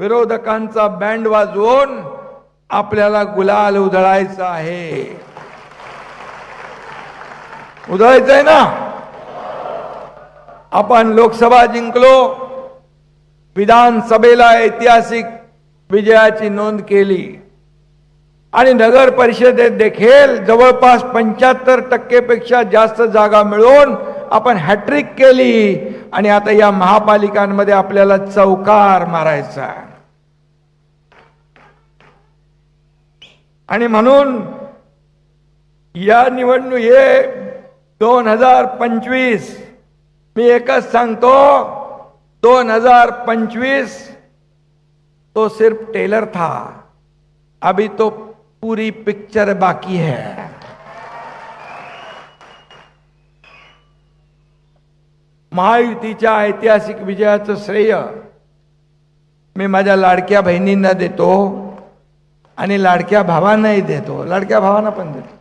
विरोधकांचा बँड वाजवून आपल्याला गुलाल उधळायचा आहे. उधळायचंय ना. आपण लोकसभा जिंकलो, विधानसभेला ऐतिहासिक विजयाची नोंद केली आणि नगर परिषदेत देखील जवळपास 75% पेक्षा जास्त जागा मिळवून आपण हॅट्रिक केली आणि आता या महापालिकांमध्ये आपल्याला चौकार मारायचा आहे. आणि म्हणून या निवडणुकीत 2025 मी एकच सांगतो, 2025 तो सिर्फ टेलर था, अभी तो पूरी पिक्चर बाकी है. महायुतीच्या ऐतिहासिक विजयाचं श्रेय मी माझ्या लाडक्या बहिणींना देतो आणि लाडक्या भावांनाही देतो, लाडक्या भावांना पण देतो.